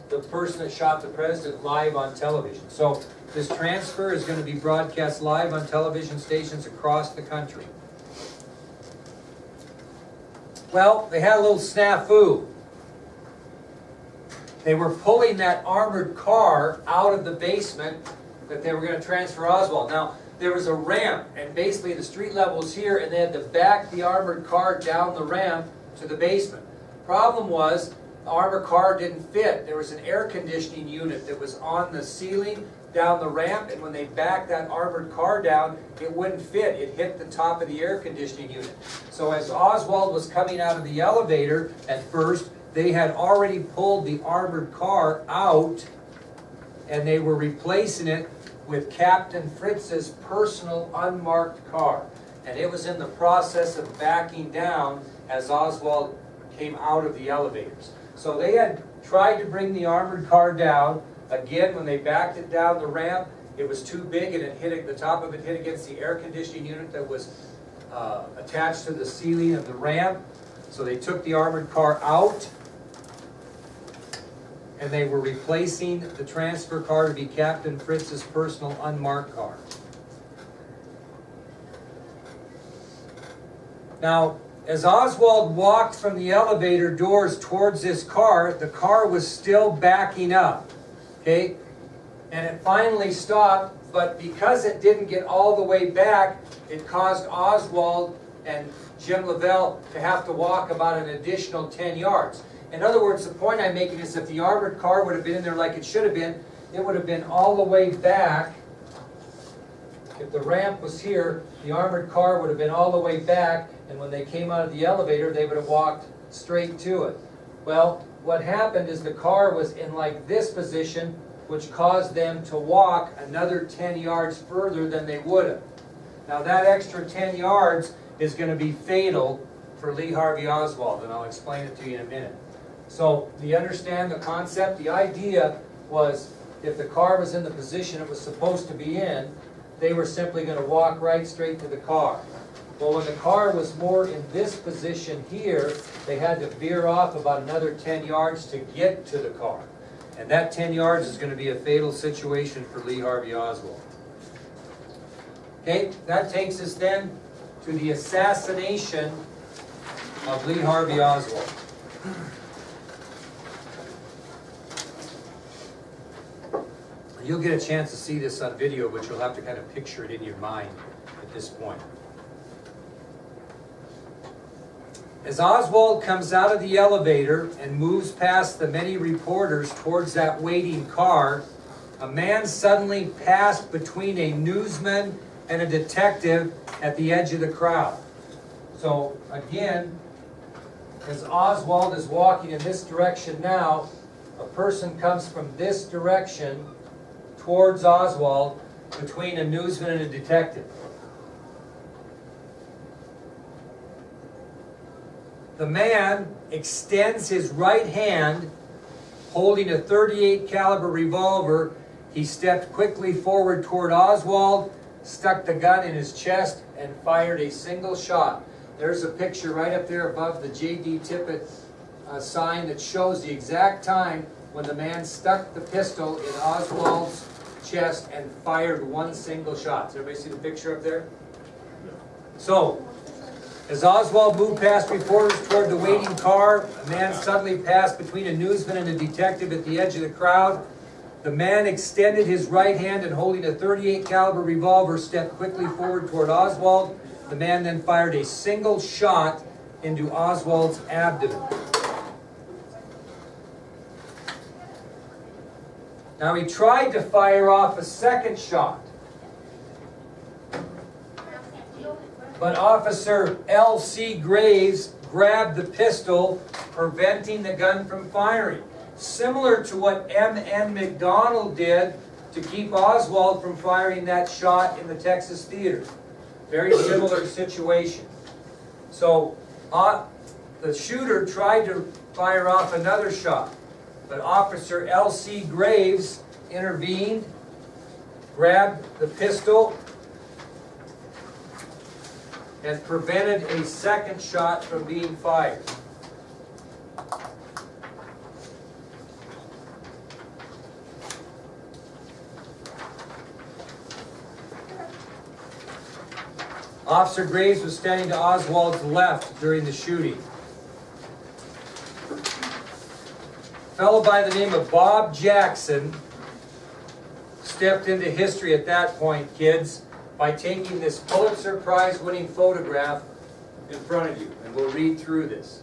the person that shot the president live on television. So this transfer is going to be broadcast live on television stations across the country. Well, they had a little snafu. They were pulling that armored car out of the basement that they were going to transfer Oswald. Now, there was a ramp, and basically the street level was here, and they had to back the armored car down the ramp to the basement. Problem was, the armored car didn't fit. There was an air conditioning unit that was on the ceiling down the ramp, and when they backed that armored car down, it wouldn't fit. It hit the top of the air conditioning unit. So as Oswald was coming out of the elevator at first, they had already pulled the armored car out, and they were replacing it with Captain Fritz's personal unmarked car. And it was in the process of backing down as Oswald came out of the elevators. So they had tried to bring the armored car down. Again, when they backed it down the ramp, it was too big, and the top of it hit against the air conditioning unit that was attached to the ceiling of the ramp. So they took the armored car out, and they were replacing the transfer car to be Captain Fritz's personal unmarked car. Now, as Oswald walked from the elevator doors towards this car, the car was still backing up, okay? And it finally stopped, but because it didn't get all the way back, it caused Oswald and Jim Lavelle to have to walk about an additional 10 yards. In other words, the point I'm making is if the armored car would have been in there like it should have been, it would have been all the way back. If the ramp was here, the armored car would have been all the way back, and when they came out of the elevator, they would have walked straight to it. Well, what happened is the car was in like this position, which caused them to walk another 10 yards further than they would have. Now that extra 10 yards is going to be fatal for Lee Harvey Oswald, and I'll explain it to you in a minute. So, do you understand the concept? The idea was, if the car was in the position it was supposed to be in, they were simply going to walk right straight to the car. Well, when the car was more in this position here, they had to veer off about another 10 yards to get to the car. And that 10 yards is going to be a fatal situation for Lee Harvey Oswald. Okay, that takes us then to the assassination of Lee Harvey Oswald. You'll get a chance to see this on video, but you'll have to kind of picture it in your mind at this point. As Oswald comes out of the elevator and moves past the many reporters towards that waiting car, a man suddenly passed between a newsman and a detective at the edge of the crowd. So again, as Oswald is walking in this direction now, a person comes from this direction towards Oswald between a newsman and a detective. The man extends his right hand, holding a .38 caliber revolver. He stepped quickly forward toward Oswald, stuck the gun in his chest, and fired a single shot. There's a picture right up there above the J.D. Tippett sign that shows the exact time when the man stuck the pistol in Oswald's chest and fired one single shot. Does everybody see the picture up there? So, as Oswald moved past reporters toward the waiting car, a man suddenly passed between a newsman and a detective at the edge of the crowd. The man extended his right hand and, holding a .38 caliber revolver, stepped quickly forward toward Oswald. The man then fired a single shot into Oswald's abdomen. Now he tried to fire off a second shot, but Officer L.C. Graves grabbed the pistol, preventing the gun from firing. Similar to what M.N. McDonald did to keep Oswald from firing that shot in the Texas theater. Very similar situation. So the shooter tried to fire off another shot, but Officer L.C. Graves intervened, grabbed the pistol, and prevented a second shot from being fired. Officer Graves was standing to Oswald's left during the shooting. A fellow by the name of Bob Jackson stepped into history at that point, kids, by taking this Pulitzer Prize winning photograph in front of you. And we'll read through this.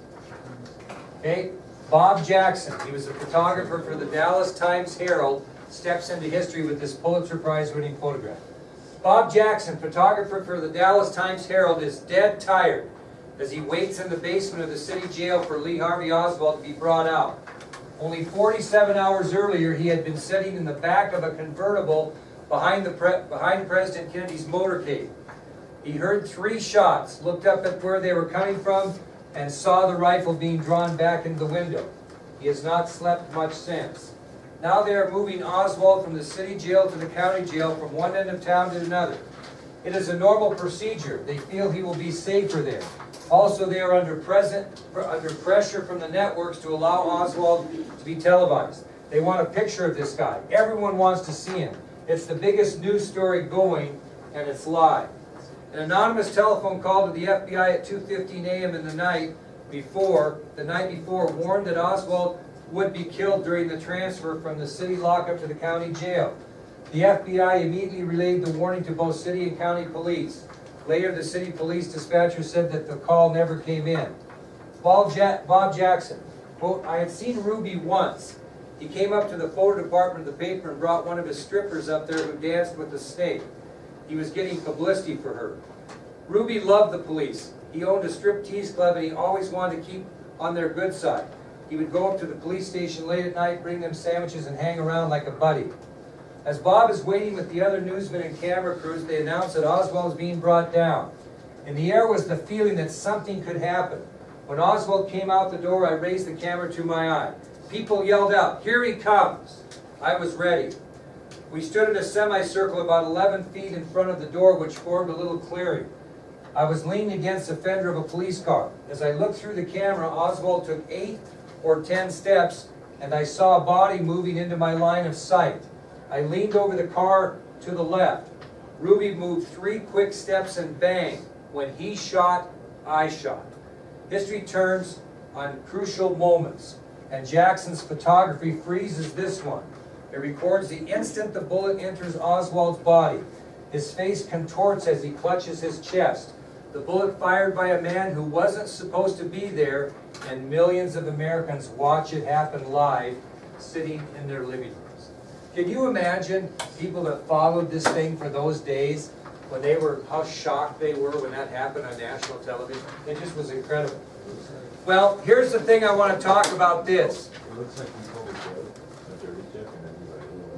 Okay? Bob Jackson, he was a photographer for the Dallas Times-Herald, steps into history with this Pulitzer Prize winning photograph. Bob Jackson, photographer for the Dallas Times-Herald, is dead tired as he waits in the basement of the city jail for Lee Harvey Oswald to be brought out. Only 47 hours earlier, he had been sitting in the back of a convertible behind President Kennedy's motorcade. He heard 3 shots, looked up at where they were coming from, and saw the rifle being drawn back into the window. He has not slept much since. Now they are moving Oswald from the city jail to the county jail from one end of town to another. It is a normal procedure. They feel he will be safer there. Also, they are under pressure from the networks to allow Oswald to be televised. They want a picture of this guy. Everyone wants to see him. It's the biggest news story going, and it's live. An anonymous telephone call to the FBI at 2:15 a.m. in the night before warned that Oswald would be killed during the transfer from the city lockup to the county jail. The FBI immediately relayed the warning to both city and county police. Later, the city police dispatcher said that the call never came in. Bob Jackson, quote, "I had seen Ruby once. He came up to the photo department of the paper and brought one of his strippers up there who danced with the snake. He was getting publicity for her. Ruby loved the police. He owned a striptease club and he always wanted to keep on their good side. He would go up to the police station late at night, bring them sandwiches, and hang around like a buddy." As Bob is waiting with the other newsmen and camera crews, they announce that Oswald is being brought down. In the air was the feeling that something could happen. When Oswald came out the door, I raised the camera to my eye. People yelled out, "Here he comes!" I was ready. We stood in a semicircle about 11 feet in front of the door, which formed a little clearing. I was leaning against the fender of a police car. As I looked through the camera, Oswald took 8 or 10 steps, and I saw a body moving into my line of sight. I leaned over the car to the left. Ruby moved 3 quick steps and bang. When he shot, I shot. History turns on crucial moments, and Jackson's photography freezes this one. It records the instant the bullet enters Oswald's body. His face contorts as he clutches his chest. The bullet fired by a man who wasn't supposed to be there, and millions of Americans watch it happen live, sitting in their living rooms. Can you imagine people that followed this thing for those days, when they were, how shocked they were when that happened on national television? It just was incredible. Well, here's the thing I want to talk about this.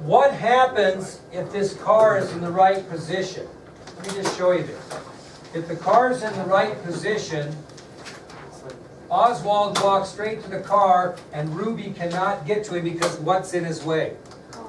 What happens if this car is in the right position? Let me just show you this. If the car is in the right position, Oswald walks straight to the car and Ruby cannot get to him because what's in his way?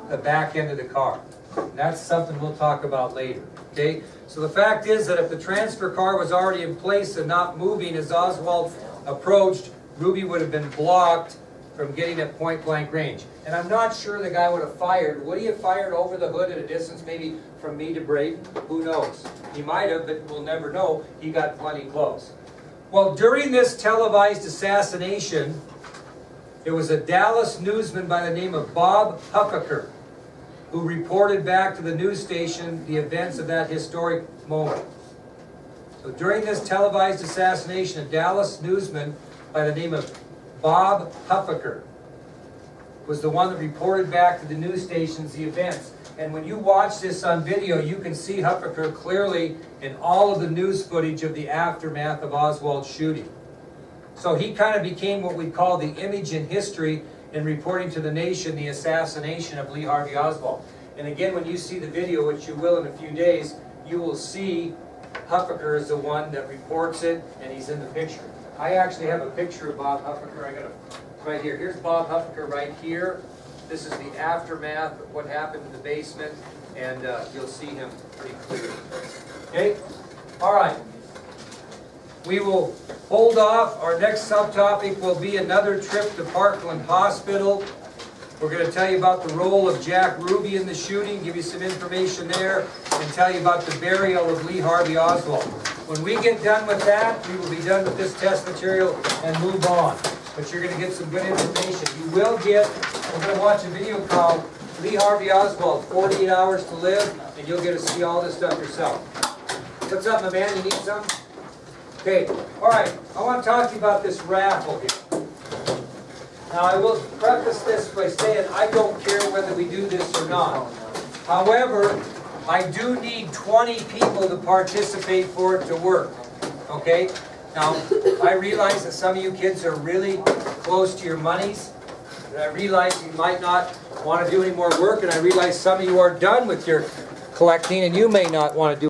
The back end of the car. And that's something we'll talk about later. Okay? So the fact is that if the transfer car was already in place and not moving as Oswald approached, Ruby would have been blocked from getting at point blank range. And I'm not sure the guy would have fired. Would he have fired over the hood at a distance, maybe from me to Braden? Who knows? He might have, but we'll never know. He got plenty close. Well, during this televised assassination, there was a Dallas newsman by the name of Bob Huffaker who reported back to the news station the events of that historic moment. So during this televised assassination, a Dallas newsman by the name of Bob Huffaker was the one that reported back to the news stations the events. And when you watch this on video, you can see Huffaker clearly in all of the news footage of the aftermath of Oswald's shooting. So he kind of became what we call the image in history in reporting to the nation the assassination of Lee Harvey Oswald. And again, when you see the video, which you will in a few days, you will see Huffaker is the one that reports it, and he's in the picture. I actually have a picture of Bob Huffaker. I got it right here. Here's Bob Huffaker right here. This is the aftermath of what happened in the basement, and you'll see him pretty clearly. Okay? All right. We will hold off. Our next subtopic will be another trip to Parkland Hospital. We're going to tell you about the role of Jack Ruby in the shooting, give you some information there, and tell you about the burial of Lee Harvey Oswald. When we get done with that, we will be done with this test material and move on. But you're going to get some good information. You will get, we're going to watch a video called Lee Harvey Oswald, 48 Hours to Live, and you'll get to see all this stuff yourself. What's up, my man? You need some? Okay, all right. I want to talk to you about this raffle here. Now, I will preface this by saying I don't care whether we do this or not. However, I do need 20 people to participate for it to work, okay? Now, I realize that some of you kids are really close to your monies, and I realize you might not want to do any more work, and I realize some of you are done with your collecting, and you may not want to do